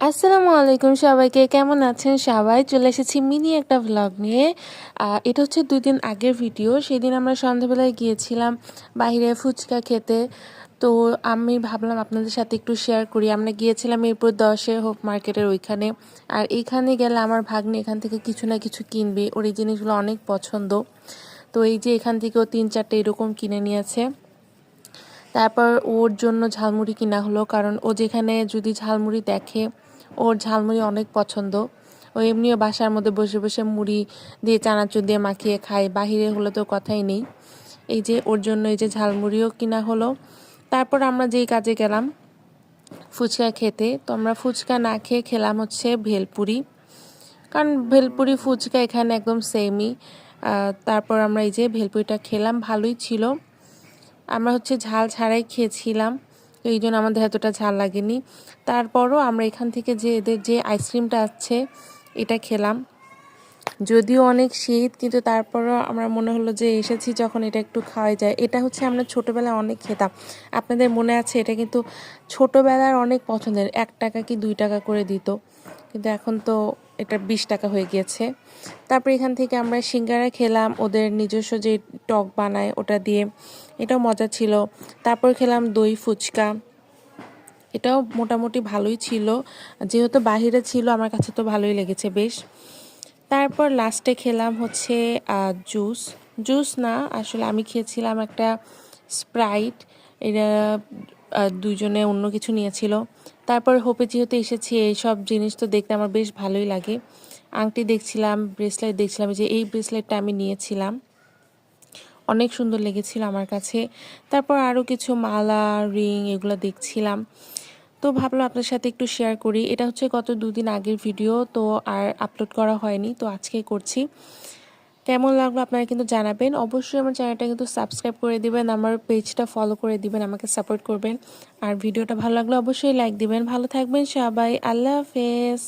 আসসালামু আলাইকুম সবাইকে, কেমন আছেন সবাই? চলে এসেছি মিনি একটা ভ্লগ নিয়ে। এটা হচ্ছে 2 দিন আগের ভিডিও। সেদিন আমরা সন্ধ্যাবেলায় গিয়েছিলাম বাইরে ফুচকা খেতে। তো আমি ভাবলাম আপনাদের সাথে একটু শেয়ার করি। আমরা গিয়েছিলাম মিরপুর 10-এ হোপ মার্কেটের ওইখানে। আর এইখানে গেলে আমার ভাগ্নে এখান থেকে কিছু না কিছু কিনবে। ওর এই জিনিসগুলো অনেক পছন্দ। তো এই যে এখান থেকেও 3-4টা এরকম কিনে নিয়েছে। তারপর ওর জন্য ঝালমুড়ি কিনা হলো, কারণ ও যেখানে যদি ঝালমুড়ি দেখে, ওর ঝালমুড়ি অনেক পছন্দ। ও এমনিও বাসার মধ্যে বসে বসে মুড়ি দিয়ে চানাচুর দিয়ে মাখিয়ে খায়, বাহিরে হলে তো কথাই নেই। এই যে ওর জন্য এই যে ঝালমুড়িও কিনা হলো। তারপর আমরা যেই কাজে গেলাম ফুচকা খেতে, তো আমরা ফুচকা না খেয়ে খেলাম হচ্ছে ভেলপুরি, কারণ ভেলপুরি ফুচকা এখানে একদম সেমই। তারপর আমরা এই যে ভেলপুরিটা খেলাম, ভালোই ছিল। আমরা হচ্ছে ঝাল ছাড়াই খেয়েছিলাম, তো এই জন্য আমাদের এতটা ঝাল লাগেনি। তারপরও আমরা এখান থেকে যে এদের যে আইসক্রিমটা আছে এটা খেলাম। যদিও অনেক শীত, কিন্তু তারপরও আমরা মনে হলো যে এসেছি যখন এটা একটু খাওয়াই যায়। এটা হচ্ছে আমরা ছোটোবেলায় অনেক খেতাম, আপনাদের মনে আছে? এটা কিন্তু ছোটোবেলার অনেক পছন্দের, 1 টাকা কি 2 টাকা করে দিত, কিন্তু এখন তো এটা 20 টাকা হয়ে গিয়েছে। তারপর এখান থেকে আমরা সিঙ্গারা খেলাম, ওদের নিজস্ব যে টক বানায় ওটা দিয়ে, এটাও মজা ছিল। তারপর খেলাম দই ফুচকা, এটাও মোটামুটি ভালোই ছিল, যেহেতু বাহিরে ছিল আমার কাছে তো ভালোই লেগেছে বেশ। তারপর লাস্টে খেলাম হচ্ছে জুস। জুস না, আসলে আমি খেয়েছিলাম একটা স্প্রাইট। এরা দুইজনে অন্য কিছু নিয়েছিল। তারপর হোপে যেহেতু এসেছি, এইসব জিনিস তো দেখতে আমার বেশ ভালোই লাগে। আংটি দেখছিলাম, ব্রেসলেট দেখছিলাম, যে এই ব্রেসলেটটা আমি নিয়েছিলাম, অনেক সুন্দর লেগেছিল আমার কাছে। তারপর আরও কিছু মালা, রিং এগুলো দেখছিলাম, তো ভাবলাম আপনার সাথে একটু শেয়ার করি। এটা হচ্ছে গত 2 দিন আগের ভিডিও, তো আর আপলোড করা হয়নি, তো আজকেই করছি। কেমন লাগলো আপনারা কিন্তু জানাবেন। অবশ্যই আমার চ্যানেলটা কিন্তু সাবস্ক্রাইব করে দিবেন, আমার পেজটা ফলো করে দিবেন, আমাকে সাপোর্ট করবেন। আর ভিডিওটা ভালো লাগলে অবশ্যই লাইক দিবেন। ভালো থাকবেন সবাই, আল্লাহ হাফেজ।